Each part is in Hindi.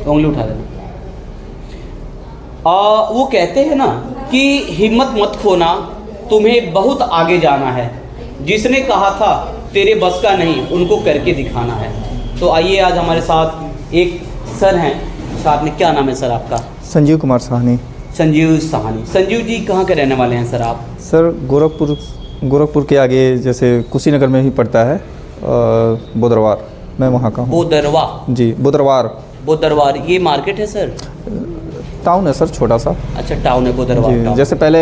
उंगली उठा देना। वो कहते हैं ना कि हिम्मत मत खोना, तुम्हें बहुत आगे जाना है। जिसने कहा था तेरे बस का नहीं, उनको करके दिखाना है। तो आइए, आज हमारे साथ एक सर हैं, साथ में क्या नाम है सर आपका? संजीव कुमार साहनी। संजीव साहनी। संजीव जी कहाँ के रहने वाले हैं सर आप? सर गोरखपुर के आगे जैसे कुशीनगर में ही पड़ता है बोदरवार, मैं वहाँ का हूँ। बोदरवा? जी, बोदरवार ये मार्केट है सर? टाउन है सर, छोटा सा। अच्छा, टाउन है बोदरवार टाउन। जैसे पहले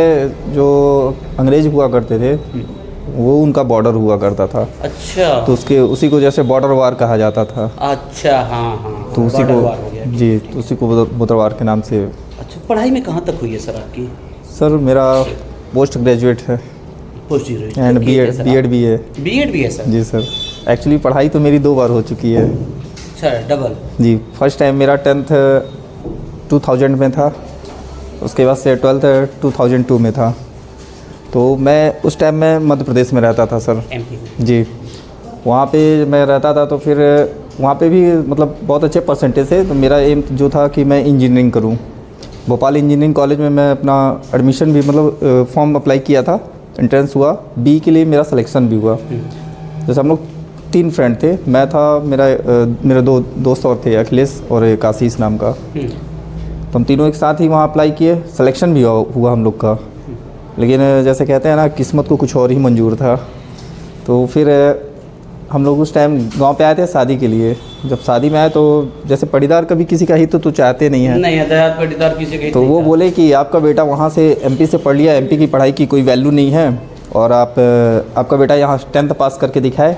जो अंग्रेज हुआ करते थे वो उनका बॉर्डर हुआ करता था। अच्छा, तो उसी को जैसे बॉर्डर वार कहा जाता था। अच्छा, हाँ, तो उसी को जी, तो उसी को बोदरवार के नाम से। अच्छा, पढ़ाई में कहाँ तक हुई है सर आपकी? सर मेरा पोस्ट ग्रेजुएट है एंड बीएड भी है। बीएड भी है सर? जी सर। एक्चुअली पढ़ाई तो मेरी 2 बार हो चुकी है। अच्छा, डबल? जी, फर्स्ट टाइम मेरा 10th 2000 में था, उसके बाद से 12th 2002 में था। तो मैं उस टाइम में मध्य प्रदेश में रहता था सर। एमपी? जी। वहाँ पे मैं रहता था, तो फिर वहाँ पे भी मतलब बहुत अच्छे परसेंटेज थे। तो मेरा एम जो था कि मैं इंजीनियरिंग करूँ। भोपाल इंजीनियरिंग कॉलेज में मैं अपना एडमिशन भी मतलब फॉर्म अप्लाई किया था, एंट्रेंस हुआ, बी के लिए मेरा सिलेक्शन भी हुआ। जैसे हम लोग 3 फ्रेंड थे, मैं था, मेरे 2 दोस्त और थे, अखिलेश और एक आशीष नाम का। तो हम तीनों एक साथ ही वहाँ अप्लाई किए, सिलेक्शन भी हुआ हम लोग का। लेकिन जैसे कहते हैं ना, किस्मत को कुछ और ही मंजूर था। तो फिर हम लोग उस टाइम गांव पे आए थे शादी के लिए। जब शादी में आए तो जैसे पटीदार कभी किसी का हित तो चाहते नहीं है। नहीं, पटीदार किसी का हित तो वो बोले कि आपका बेटा वहाँ से एमपी से पढ़ लिया, एमपी की पढ़ाई की कोई वैल्यू नहीं है, और आपका बेटा यहाँ 10th पास करके दिखाए।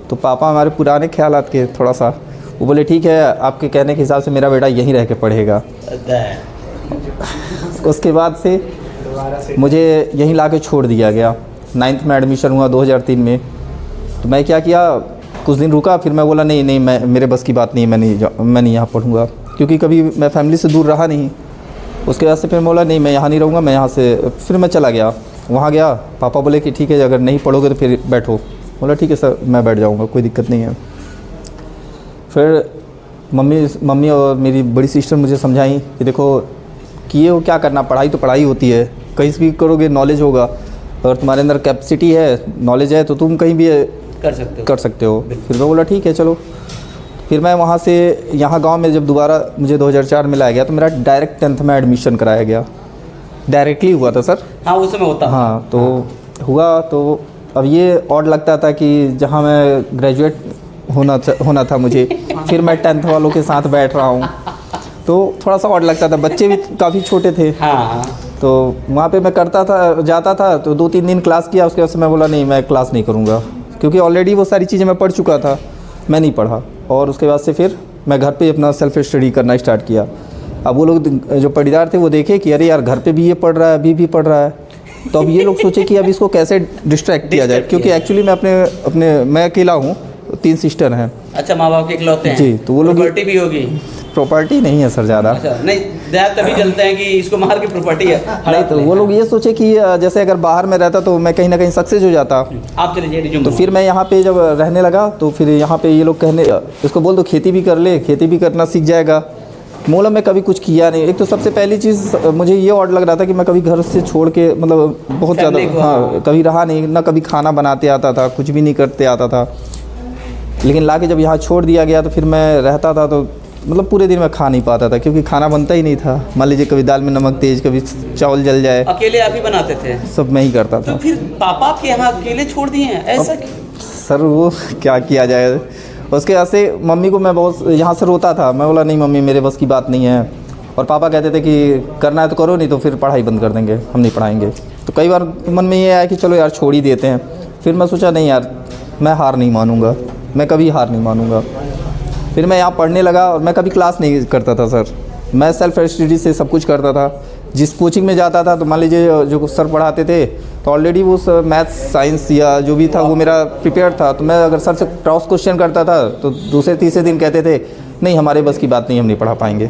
तो पापा हमारे पुराने ख्यालात के थोड़ा सा, वो बोले ठीक है, आपके कहने के हिसाब से मेरा बेटा यहीं रह के पढ़ेगा। उसके बाद से मुझे यहीं ला के छोड़ दिया गया। 9th में एडमिशन हुआ 2003 में। तो मैं क्या किया, कुछ दिन रुका, फिर मैं बोला नहीं, मैं मेरे बस की बात नहीं है, मैं नहीं यहाँ पढ़ूँगा, क्योंकि कभी मैं फैमिली से दूर रहा नहीं। उसके बाद से फिर मैं बोला नहीं, मैं यहाँ नहीं रहूँगा, मैं यहाँ से फिर मैं चला गया। वहाँ गया, पापा बोले कि ठीक है, अगर नहीं पढ़ोगे तो फिर बैठो। बोला ठीक है सर, मैं बैठ जाऊँगा, कोई दिक्कत नहीं है। फिर मम्मी और मेरी बड़ी सिस्टर मुझे समझाई कि देखो कि ये वो क्या करना, पढ़ाई तो पढ़ाई होती है, कहीं से भी करोगे नॉलेज होगा। अगर तुम्हारे अंदर कैपेसिटी है, नॉलेज है, तो तुम कहीं भी कर सकते हो। फिर मैं बोला ठीक है चलो। फिर मैं वहाँ से यहाँ गांव में जब दोबारा मुझे 2004 में लाया गया, तो मेरा डायरेक्ट 10th में एडमिशन कराया गया। डायरेक्टली हुआ था सर। हाँ, उस समय होता। हाँ, तो हुआ। तो अब ये ऑड लगता था कि जहाँ मैं ग्रेजुएट होना था मुझे, फिर मैं 10th वालों के साथ बैठ रहा हूँ, तो थोड़ा सा ऑड लगता था। बच्चे भी काफ़ी छोटे थे। हाँ। तो वहाँ पे मैं जाता था, तो 2-3 दिन क्लास किया, उसके बाद से मैं बोला नहीं, मैं क्लास नहीं करूँगा, क्योंकि ऑलरेडी वो सारी चीज़ें मैं पढ़ चुका था, मैं नहीं पढ़ा। और उसके बाद से फिर मैं घर पे अपना सेल्फ स्टडी करना स्टार्ट किया। अब वो लोग जो पढ़ीदार थे वो देखे कि अरे यार, घर पे भी ये पढ़ रहा है, अभी भी पढ़ रहा है। तो अब ये लोग सोचे कि अब इसको कैसे डिस्ट्रैक्ट किया जाए, क्योंकि एक्चुअली मैं अकेला हूँ, 3 सिस्टर हैं। अच्छा, माँ बाप के इकलौते हैं? जी। तो वो लोग प्रॉपर्टी भी होगी? प्रॉपर्टी नहीं है सर ज़्यादा। अच्छा, नहीं, तभी चलते हैं कि इसको मार के प्रॉपर्टी है। नहीं, तो वो लोग ये सोचे कि जैसे अगर बाहर में रहता तो मैं कहीं ना कहीं सक्सेस हो जाता। आप चले जाइए। तो फिर मैं यहाँ पे जब रहने लगा, तो फिर यहाँ पे ये लोग कहने, इसको बोल दो खेती भी कर ले, खेती भी करना सीख जाएगा। मोला मैं कभी कुछ किया नहीं। एक तो सबसे पहली चीज़ मुझे ये ऑड लग रहा था कि मैं कभी घर से छोड़ के मतलब बहुत ज़्यादा कभी रहा नहीं, ना कभी खाना बनाते आता था, कुछ भी नहीं करते आता था। लेकिन लाके जब यहाँ छोड़ दिया गया, तो फिर मैं रहता था, तो मतलब पूरे दिन मैं खा नहीं पाता था, क्योंकि खाना बनता ही नहीं था। मान लीजिए कभी दाल में नमक तेज, कभी चावल जल जाए। अकेले आप ही बनाते थे? सब मैं ही करता था। तो फिर पापा आपके यहाँ अकेले छोड़ दिए हैं ऐसा? सर वो क्या किया जाए। उसके बाद से मम्मी को मैं बहुत यहाँ से रोता था। मैं बोला नहीं मम्मी, मेरे बस की बात नहीं है। और पापा कहते थे कि करना है तो करो, नहीं तो फिर पढ़ाई बंद कर देंगे, हम नहीं पढ़ाएंगे। तो कई बार मन में ये आया कि चलो यार छोड़ ही देते हैं। फिर मैं सोचा नहीं यार, मैं हार नहीं मानूंगा, मैं कभी हार नहीं मानूंगा। फिर मैं यहाँ पढ़ने लगा, और मैं कभी क्लास नहीं करता था सर। मैं सेल्फ स्टडी से सब कुछ करता था। जिस कोचिंग में जाता था, तो मान लीजिए जो सर पढ़ाते थे, तो ऑलरेडी वो मैथ्स साइंस या जो भी था वो मेरा प्रिपेयर था। तो मैं अगर सर से क्रॉस क्वेश्चन करता था, तो दूसरे तीसरे दिन कहते थे नहीं, हमारे बस की बात नहीं, हम नहीं पढ़ा पाएंगे।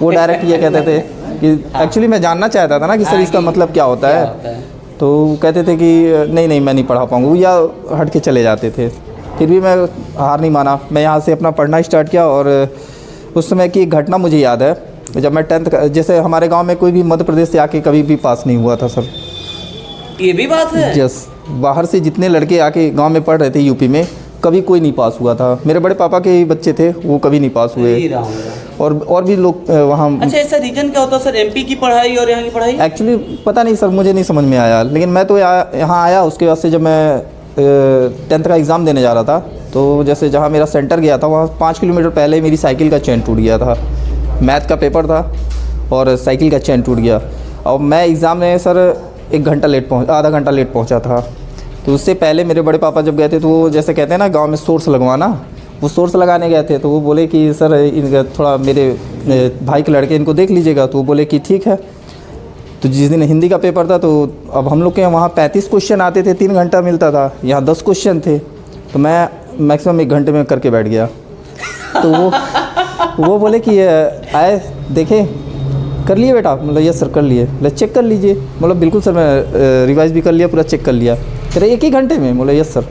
वो डायरेक्ट ये कहते थे कि एक्चुअली मैं जानना चाहता था ना कि सर इसका मतलब क्या होता है। तो कहते थे कि नहीं मैं नहीं पढ़ा पाऊँगा, या हट के चले जाते थे। फिर भी मैं हार नहीं माना। मैं यहाँ से अपना पढ़ना स्टार्ट किया, और उस समय की एक घटना मुझे याद है। जब मैं 10th जैसे हमारे गांव में कोई भी मध्य प्रदेश से आके कभी भी पास नहीं हुआ था सर। ये भी बात है। यस, बाहर से जितने लड़के आके गांव में पढ़ रहे थे यूपी में, कभी कोई नहीं पास हुआ था। मेरे बड़े पापा के ही बच्चे थे, वो कभी नहीं पास हुए। और भी लोग वहाँ। अच्छा, ऐसा रीजन क्या होता है सर, एमपी की पढ़ाई और यहाँ की पढ़ाई? एक्चुअली पता नहीं सर, मुझे नहीं समझ में आया। लेकिन मैं तो यहाँ आया, उसके बाद से जब मैं 10th का एग्ज़ाम देने जा रहा था, तो जैसे जहाँ मेरा सेंटर गया था वहाँ 5 किलोमीटर पहले मेरी साइकिल का चेन टूट गया था। मैथ का पेपर था और साइकिल का चेन टूट गया। और मैं एग्ज़ाम में सर आधा घंटा लेट पहुँचा था। तो उससे पहले मेरे बड़े पापा जब गए थे, तो वो जैसे कहते हैं ना गांव में सोर्स लगवाना, वो सोर्स लगाने गए थे। तो वो बोले कि सर इनका थोड़ा मेरे भाई के लड़के इनको देख लीजिएगा। तो वो बोले कि ठीक है। तो जिस दिन हिंदी का पेपर था, तो अब हम लोग के वहाँ 35 क्वेश्चन आते थे, 3 घंटा मिलता था। यहाँ 10 क्वेश्चन थे, तो मैं मैक्सिमम 1 घंटे में करके बैठ गया। तो वो बोले कि आए देखे कर लिए बेटा? मतलब यस सर कर लिए। मतलब चेक कर लीजिए। मतलब बिल्कुल सर, मैं रिवाइज़ भी कर लिया, पूरा चेक कर लिया। कह रहे 1 ही घंटे में? बोले यस सर।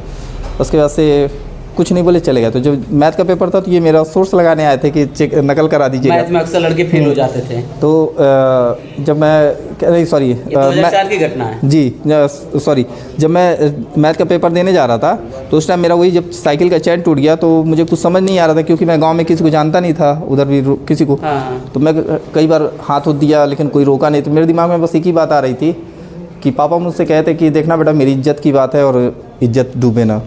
उसके बाद से कुछ नहीं बोले, चले गए। तो जब मैथ का पेपर था, तो ये मेरा सोर्स लगाने आए थे कि चेक नकल करा दीजिएगा। मैथ में अक्सर लड़के फेल हो जाते थे। तो जब मैं सॉरी 2004 की घटना है जी, सॉरी, जब मैं मैथ का पेपर देने जा रहा था, तो उस टाइम मेरा वही जब साइकिल का चैन टूट गया, तो मुझे कुछ समझ नहीं आ रहा था, क्योंकि मैं गांव में किसी को जानता नहीं था, उधर भी किसी को। हाँ। तो मैं कई बार हाथ दिया, लेकिन कोई रोका नहीं। तो मेरे दिमाग में बस एक ही बात आ रही थी कि पापा मुझसे कहते कि देखना बेटा, मेरी इज्जत की बात है और इज्जत डूबे ना।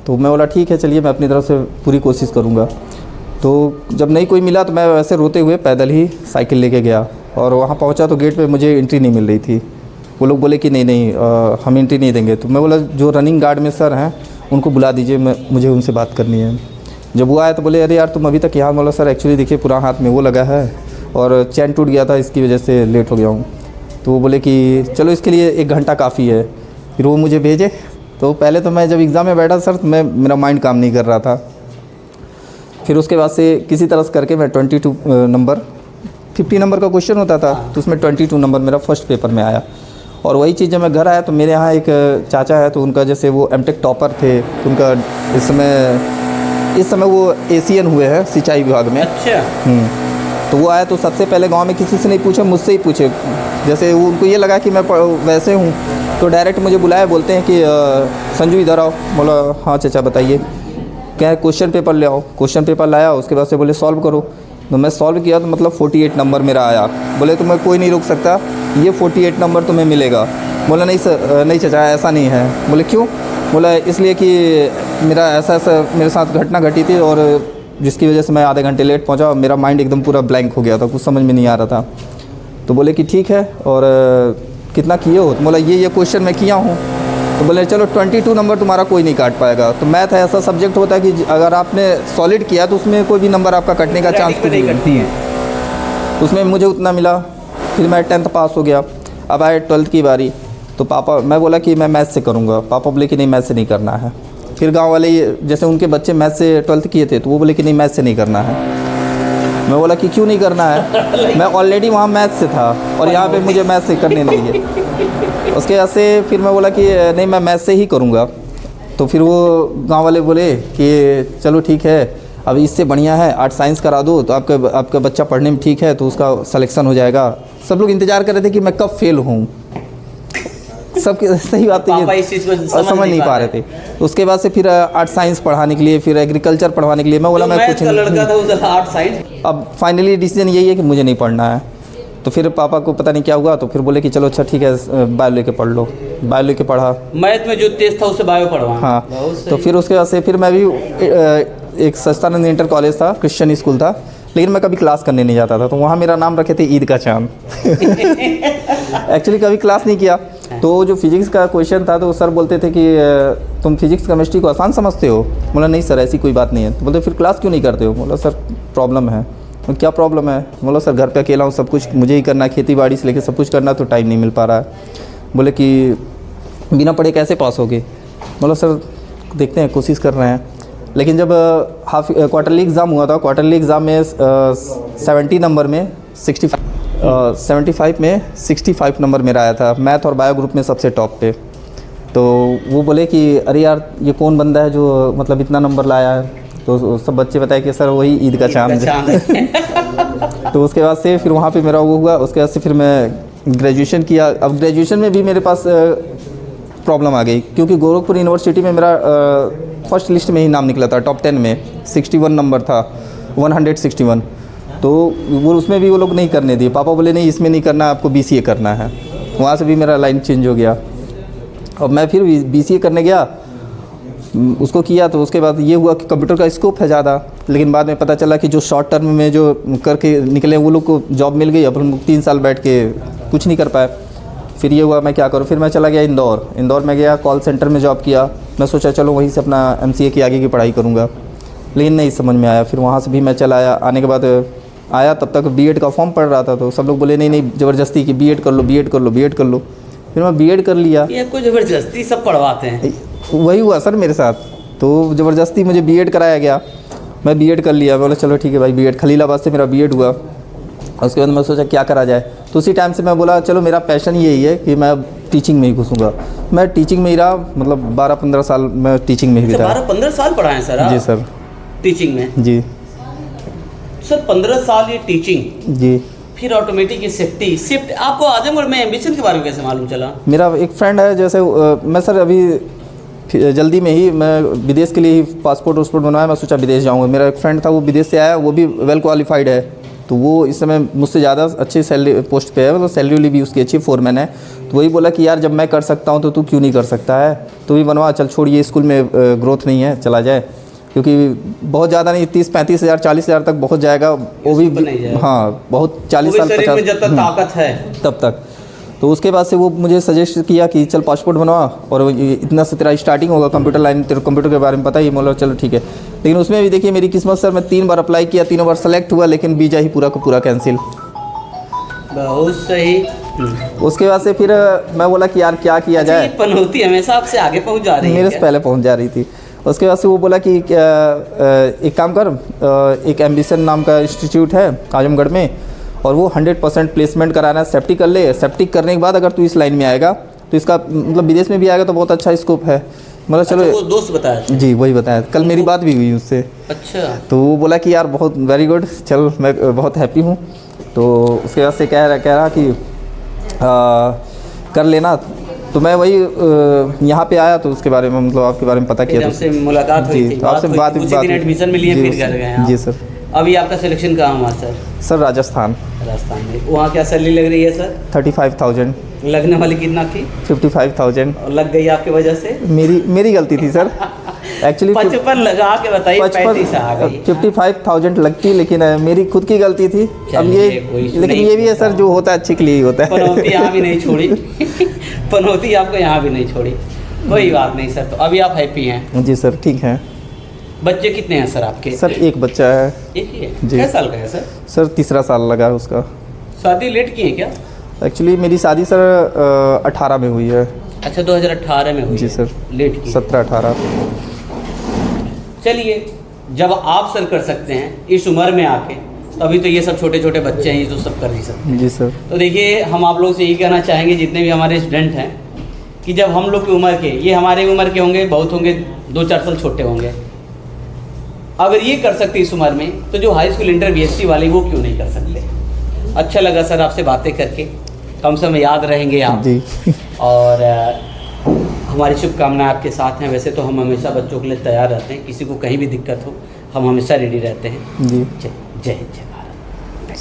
तो मैं बोला ठीक है, चलिए मैं अपनी तरफ से पूरी कोशिश करूँगा। तो जब नहीं कोई मिला, तो मैं वैसे रोते हुए पैदल ही साइकिल लेके गया। और वहाँ पहुँचा तो गेट पे मुझे एंट्री नहीं मिल रही थी। वो लोग बोले कि नहीं हम एंट्री नहीं देंगे। तो मैं बोला जो रनिंग गार्ड में सर हैं उनको बुला दीजिए, मुझे उनसे बात करनी है। जब वो आया तो बोले अरे यार तुम अभी तक यहाँ? बोला सर एक्चुअली देखिए पूरा हाथ में वो लगा है और चैन टूट गया था, इसकी वजह से लेट हो गया हूँ। तो वो बोले कि चलो इसके लिए 1 घंटा काफ़ी है। फिर वो मुझे भेजे। तो पहले तो मैं जब एग्ज़ाम में बैठा सर, तो मेरा माइंड काम नहीं कर रहा था। फिर उसके बाद से किसी तरह से करके मैं 22 नंबर 50 नंबर का क्वेश्चन होता था, तो उसमें 22 नंबर मेरा फर्स्ट पेपर में आया। और वही चीज़ जब मैं घर आया, तो मेरे यहाँ एक चाचा है, तो उनका जैसे वो एमटेक टॉपर थे, तो उनका इस समय वो एशियन हुए हैं सिंचाई विभाग में। अच्छा। तो वो आया, तो सबसे पहले गांव में किसी से नहीं पूछे, मुझसे ही पूछे। जैसे वो उनको ये लगा कि मैं वैसे हूँ, तो डायरेक्ट मुझे बुलाया, बोलते हैं कि संजू इधर आओ। बोला हाँ चाचा बताइए। क्या क्वेश्चन पेपर ले आओ। क्वेश्चन पेपर लाया, उसके बाद से बोले सॉल्व करो। तो मैं सॉल्व किया, तो मतलब 48 नंबर मेरा आया। बोले तुम्हें कोई नहीं रोक सकता, ये 48 नंबर तुम्हें मिलेगा। बोला नहीं सर, नहीं चाचा ऐसा नहीं है। बोले क्यों? बोला इसलिए कि मेरा ऐसा मेरे साथ घटना घटी थी, और जिसकी वजह से मैं आधे घंटे लेट पहुंचा। मेरा माइंड एकदम पूरा ब्लैंक हो गया था, कुछ समझ में नहीं आ रहा था। तो बोले कि ठीक है, और कितना किए हो? तो बोला ये क्वेश्चन मैं किया हूँ। तो बोले चलो 22 नंबर तुम्हारा कोई नहीं काट पाएगा। तो मैथ ऐसा सब्जेक्ट होता है कि अगर आपने सॉलिड किया तो उसमें कोई भी नंबर आपका कटने का चांस नहीं कटती है। तो उसमें मुझे उतना मिला। फिर मैं 10th पास हो गया। अब आए 12th की बारी, तो पापा, मैं बोला कि मैं मैथ से करूँगा। पापा बोले कि नहीं मैथ से नहीं करना है। फिर गाँव वाले जैसे उनके बच्चे मैथ से 12th किए थे, तो वो बोले कि नहीं मैथ से नहीं करना है। मैं बोला कि क्यों नहीं करना है? मैं ऑलरेडी वहाँ मैथ से था और यहाँ पे मुझे मैथ से करने नहीं है। उसके बाद से फिर मैं बोला कि नहीं मैं मैथ से ही करूँगा। तो फिर वो गांव वाले बोले कि चलो ठीक है, अब इससे बढ़िया है आर्ट साइंस करा दो, तो आपका बच्चा पढ़ने में ठीक है, तो उसका सिलेक्शन हो जाएगा। सब लोग इंतज़ार कर रहे थे कि मैं कब फेल हूँ। सब सही बात है, इस चीज़ को समझ नहीं पा रहे थे। उसके बाद से फिर आर्ट साइंस पढ़ाने के लिए, फिर एग्रीकल्चर पढ़वाने के लिए मैं बोला मैं कुछ लड़का था वो आर्ट साइंस। अब फाइनली डिसीजन यही है कि मुझे नहीं पढ़ना है। तो फिर पापा को पता नहीं क्या हुआ, तो फिर बोले कि चलो अच्छा ठीक है बायो लेके पढ़ लो। बायो लेके पढ़ा। मैथ में जो तेज था उससे बायो पढ़वा। हाँ। तो फिर उसके बाद से फिर मैं भी एक सस्तानंद इंटर कॉलेज था, क्रिश्चियन स्कूल था, लेकिन मैं कभी क्लास करने नहीं जाता था। तो वहाँ मेरा नाम रखे थे ईद का चांद। एक्चुअली कभी क्लास नहीं किया। तो जो फिजिक्स का क्वेश्चन था, तो सर बोलते थे कि तुम फिजिक्स केमिस्ट्री को आसान समझते हो? बोला नहीं सर ऐसी कोई बात नहीं है। तो बोलते फिर क्लास क्यों नहीं करते हो? बोला सर प्रॉब्लम है। तो क्या प्रॉब्लम है? बोला सर घर पे अकेला हूँ, सब कुछ मुझे ही करना है, खेती बाड़ी से लेकर सब कुछ करना, तो टाइम नहीं मिल पा रहा है। बोले कि बिना पढ़े कैसे पास होगे? बोला सर देखते हैं, कोशिश कर रहे हैं। लेकिन जब क्वार्टरली एग्ज़ाम हुआ था, क्वार्टरली एग्ज़ाम में 70 नंबर में 75 में 65 नंबर मेरा आया था। मैथ और बायो ग्रुप में सबसे टॉप पे। तो वो बोले कि अरे यार ये कौन बंदा है जो मतलब इतना नंबर लाया है? तो सब बच्चे बताए कि सर वही ईद का चांद है। तो उसके बाद से फिर वहाँ पे मेरा वो हुआ। उसके बाद से फिर मैं ग्रेजुएशन किया। अब ग्रेजुएशन में भी मेरे पास प्रॉब्लम आ गई, क्योंकि गोरखपुर यूनिवर्सिटी में मेरा फर्स्ट लिस्ट में ही नाम निकला था, टॉप 10 में 61 नंबर था, 161। तो वो उसमें भी वो लोग नहीं करने दिए। पापा बोले नहीं इसमें नहीं करना, आपको BCA करना है। वहाँ से भी मेरा लाइन चेंज हो गया। अब मैं फिर BCA करने गया, उसको किया। तो उसके बाद ये हुआ कि कंप्यूटर का स्कोप है ज़्यादा, लेकिन बाद में पता चला कि जो शॉर्ट टर्म में जो करके निकले वो लोग को जॉब मिल गई। अब हम 3 साल बैठ के कुछ नहीं कर पाए। फिर ये हुआ मैं क्या करूँ, फिर मैं चला गया इंदौर में गया, कॉल सेंटर में जॉब किया। मैं सोचा चलो वहीं से अपना MCA की आगे की पढ़ाई करूँगा, लेकिन नहीं समझ में आया। फिर वहाँ से भी मैं चला आया। आने के बाद आया, तब तक B.Ed का फॉर्म पढ़ रहा था। तो सब लोग बोले नहीं ज़बरदस्ती कि B.Ed कर लो, B.Ed कर लो, B.Ed कर लो। फिर मैं B.Ed कर लिया। ये कोई ज़बरदस्ती सब पढ़वाते हैं? वही हुआ सर मेरे साथ। तो ज़बरदस्ती मुझे B.Ed कराया गया, मैं B.Ed कर लिया। बोला चलो ठीक है भाई B.Ed। खलीलाबाद से मेरा B.Ed हुआ। उसके बाद मैं सोचा क्या करा जाए। तो उसी टाइम से मैं बोला चलो मेरा पैशन यही है कि मैं टीचिंग में ही घुसूँगा। मैं टीचिंग में ही रहा, मतलब 12-15 साल मैं टीचिंग में ही बिताया। 12-15 साल पढ़ाएं सर आप? जी सर। टीचिंग में? जी सर 15 साल ये टीचिंग, जी। फिर ऑटोमेटिक ये शिफ्ट आपको आजमगढ़ में एम्बिशन के बारे में कैसे मालूम चला? मेरा एक फ्रेंड है, जैसे मैं सर अभी जल्दी में ही मैं विदेश के लिए ही पासपोर्ट वासपोर्ट बनवाया। मैं सोचा विदेश जाऊंगा। मेरा एक फ्रेंड था वो विदेश से आया, वो भी वेल क्वालिफाइड है। तो वो इस समय मुझसे ज़्यादा अच्छी सैलरी पोस्ट पे है, मतलब सैलरी भी उसकी अच्छी, फोरमैन है। तो वही बोला कि यार जब मैं कर सकता हूँ तो तू क्यों नहीं कर सकता है, तू भी बनवा। चल छोड़िए, स्कूल में ग्रोथ नहीं है, चला जाए। क्योंकि बहुत ज़्यादा नहीं, 30-35 हज़ार 40 हज़ार तक बहुत जाएगा वो भी। हाँ बहुत 40 साल 50 जब तक ताकत है तब तक। तो उसके बाद से वो मुझे सजेस्ट किया कि चल पासपोर्ट बनवा और इतना से तेरा स्टार्टिंग होगा, कंप्यूटर लाइन, तेरे कंप्यूटर के बारे में पता ही। बोला चलो ठीक है। लेकिन उसमें भी देखिए मेरी किस्मत सर, मैं 3 बार अप्लाई किया, 3 बार सेलेक्ट हुआ, लेकिन वीज़ा ही पूरा का पूरा कैंसिल। बहुत सही। उसके बाद से फिर मैं बोला कि यार क्या किया जाए। पनौती हमेशा आपसे आगे पहुंच जा रही है? मेरे से पहले पहुंच जा रही थी। उसके बाद से वो बोला कि एक काम कर, एक एम्बिशन नाम का इंस्टीट्यूट है आजमगढ़ में, और वो 100% प्लेसमेंट कराना है। सेप्टिक कर ले, सेप्टिक करने के बाद अगर तू इस लाइन में आएगा तो इसका मतलब विदेश में भी आएगा तो बहुत अच्छा स्कोप है। मतलब चलो। वो दोस्त बताया? जी वही बताया, कल मेरी बात भी हुई उससे। अच्छा। तो वो बोला कि यार बहुत वेरी गुड, चल मैं बहुत हैप्पी हूँ। तो उसके बाद से कह रहा कि कर लेना। तो मैं वही यहाँ पे आया, तो उसके बारे में मतलब आपके बारे में पता किया। तो आपसे मुलाकात हुई थी, आपसे बात एडमिशन मिली है, फिर कर गए? जी सर। अभी आपका सिलेक्शन कहाँ हुआ सर? सर राजस्थान में। वहाँ क्या सैलरी लग रही है सर? 35,000। लगने वाली कितना थी? 55,000। और लग गई आपकी वजह से? मेरी गलती थी सर। एक्चुअली 55 लगा के बताइए, 35 आ गई। 55,000 लगती, लेकिन मेरी खुद की गलती थी। अब ये लेकिन ये भी है सर, जो होता है अच्छे के लिए ही होता है। पनौती यहाँ भी नहीं छोड़ी। पनौती आपको यहाँ भी नहीं छोड़ी। कोई बात नहीं सर। तो अभी आप हैप्पी हैं? जी सर ठीक है। बच्चे कितने हैं सर आपके? सर एक बच्चा है। एक ही है? कितने साल का है सर? सर 3रा साल लगा है उसका। शादी लेट की है क्या? एक्चुअली मेरी शादी सर 18 में हुई है। अच्छा 2018 में हुई? जी सर। लेट की? 17-18। चलिए, जब आप सर कर सकते हैं इस उम्र में आके, तो अभी तो ये सब छोटे छोटे बच्चे हैं, ये तो सब कर नहीं सकते। जी सर। तो देखिए हम आप लोग से यही कहना चाहेंगे, जितने भी हमारे स्टूडेंट हैं, कि जब हम लोग की उम्र के, ये हमारे उम्र के होंगे, बहुत होंगे 2-4 साल छोटे होंगे, अगर ये कर सकते इस उम्र में, तो जो हाई स्कूल इंटर BSc वाले वो क्यों नहीं कर सकते? अच्छा लगा सर आपसे बातें करके, कम से कम याद रहेंगे आप जी। और हमारी शुभकामनाएं आपके साथ हैं। वैसे तो हम हमेशा बच्चों के लिए तैयार रहते हैं, किसी को कहीं भी दिक्कत हो हम हमेशा रेडी रहते हैं जी। जय हिंद, जय भारत।